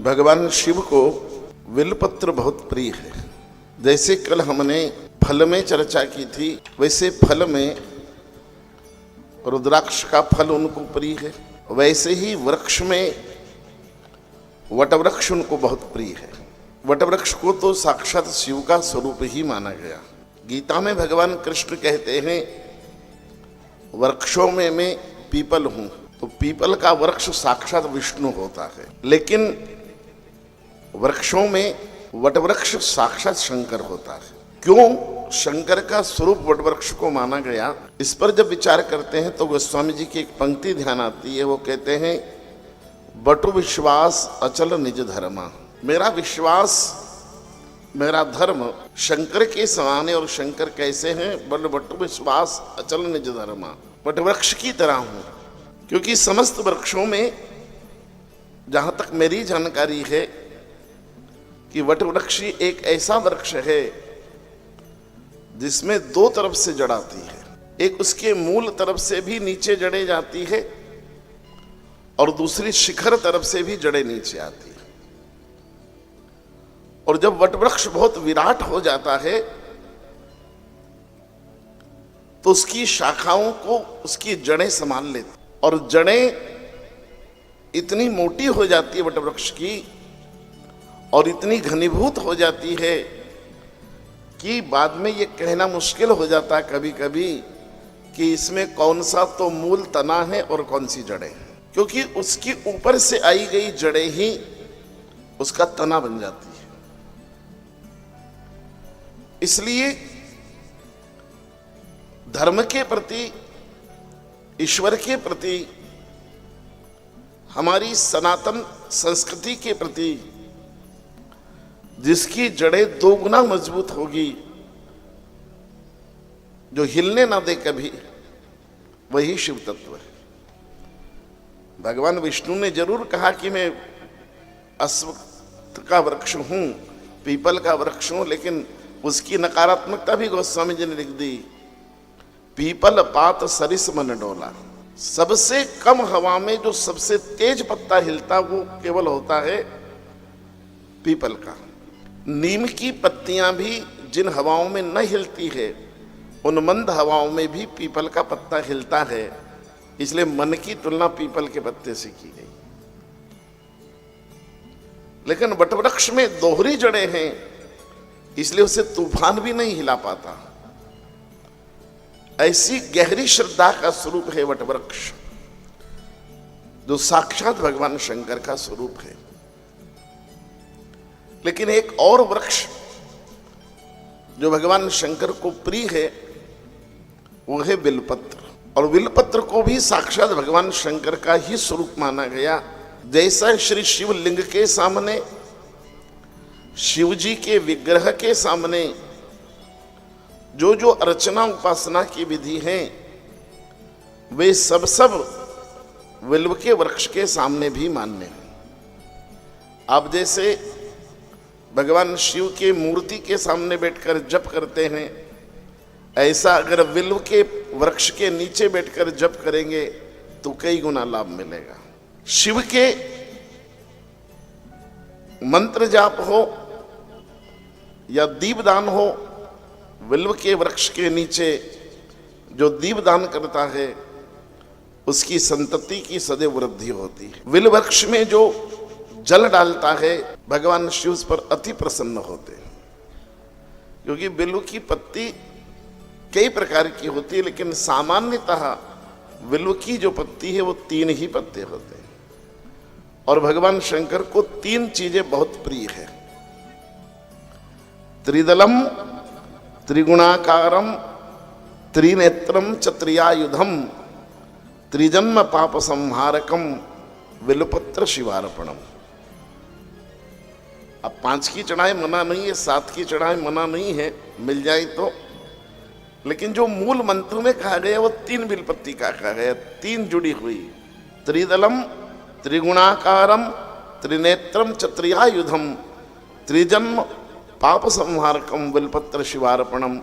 भगवान शिव को बिल्वपत्र बहुत प्रिय है। जैसे कल हमने फल में चर्चा की थी, वैसे फल में रुद्राक्ष का फल उनको प्रिय है, वैसे ही वृक्ष में वटवृक्ष उनको बहुत प्रिय है। वटवृक्ष को तो साक्षात शिव का स्वरूप ही माना गया। गीता में भगवान कृष्ण कहते हैं, वृक्षों में मैं पीपल हूं, तो पीपल का वृक्ष साक्षात विष्णु होता है, लेकिन वृक्षों में वटवृक्ष साक्षात शंकर होता है। क्यों शंकर का स्वरूप वटवृक्ष को माना गया, इस पर जब विचार करते हैं तो गोस्वामी जी की एक पंक्ति ध्यान आती है। वो कहते हैं, बटु विश्वास अचल निज धर्मा। मेरा विश्वास, मेरा धर्म शंकर के समान है। और शंकर कैसे हैं? बटु विश्वास अचल निज धर्मा, वटवृक्ष की तरह हूं। क्योंकि समस्त वृक्षों में जहां तक मेरी जानकारी है कि वटवृक्ष एक ऐसा वृक्ष है जिसमें दो तरफ से जड़ आती है। एक उसके मूल तरफ से भी नीचे जड़े जाती है और दूसरी शिखर तरफ से भी जड़े नीचे आती है। और जब वटवृक्ष बहुत विराट हो जाता है तो उसकी शाखाओं को उसकी जड़ें संभाल लेती, और जड़ें इतनी मोटी हो जाती है वटवृक्ष की और इतनी घनीभूत हो जाती है कि बाद में ये कहना मुश्किल हो जाता है कभी कभी कि इसमें कौन सा तो मूल तना है और कौन सी जड़ें हैं, क्योंकि उसकी ऊपर से आई गई जड़ें ही उसका तना बन जाती है। इसलिए धर्म के प्रति, ईश्वर के प्रति, हमारी सनातन संस्कृति के प्रति जिसकी जड़ें दो गुना मजबूत होगी, जो हिलने ना दे कभी, वही शिव तत्व है। भगवान विष्णु ने जरूर कहा कि मैं अश्वत्थ का वृक्ष हूं, पीपल का वृक्ष हूं, लेकिन उसकी नकारात्मकता भी गोस्वामी जी ने लिख दी। पीपल पात सरिस मन डोला। सबसे कम हवा में जो सबसे तेज पत्ता हिलता वो केवल होता है पीपल का। नीम की पत्तियां भी जिन हवाओं में न हिलती है, उन मंद हवाओं में भी पीपल का पत्ता हिलता है। इसलिए मन की तुलना पीपल के पत्ते से की गई। लेकिन वटवृक्ष में दोहरी जड़ें हैं, इसलिए उसे तूफान भी नहीं हिला पाता। ऐसी गहरी श्रद्धा का स्वरूप है वटवृक्ष, जो साक्षात भगवान शंकर का स्वरूप है। लेकिन एक और वृक्ष जो भगवान शंकर को प्रिय है वो है बिल्वपत्र। और बिल्वपत्र को भी साक्षात भगवान शंकर का ही स्वरूप माना गया। जैसा श्री शिवलिंग के सामने, शिव जी के विग्रह के सामने जो जो अर्चना उपासना की विधि है, वे सब सब बिल्व के वृक्ष के सामने भी मान्य है। आप जैसे भगवान शिव के मूर्ति के सामने बैठकर जप करते हैं, ऐसा अगर बिल्व के वृक्ष के नीचे बैठकर जप करेंगे तो कई गुना लाभ मिलेगा। शिव के मंत्र जाप हो या दीपदान हो, बिल्व के वृक्ष के नीचे जो दीपदान करता है उसकी संतति की सदैव वृद्धि होती है। बिल्व वृक्ष में जो जल डालता है, भगवान शिव उस पर अति प्रसन्न होते हैं। क्योंकि बिल्व की पत्ती कई प्रकार की होती है, लेकिन सामान्यतः बिल्व की जो पत्ती है वो 3 ही पत्ते होते हैं। और भगवान शंकर को 3 चीजें बहुत प्रिय है। त्रिदलम त्रिगुणाकारम त्रिनेत्रम च त्रियायुधम त्रिजन्म पाप संहारकम बिल्वपत्र शिवार्पणम। अब 5 की चढ़ाई मना नहीं है, 7 की चढ़ाई मना नहीं है, मिल जाए तो। लेकिन जो मूल मंत्र में कहा गया वो 3 बिल्वपत्ती का कहा गया, 3 जुड़ी हुई। त्रिदलम त्रिगुणाकारम त्रिनेत्रम च त्रियायुधम त्रिजन्म पाप संहारकम बिल्वपत्र शिवार्पणम।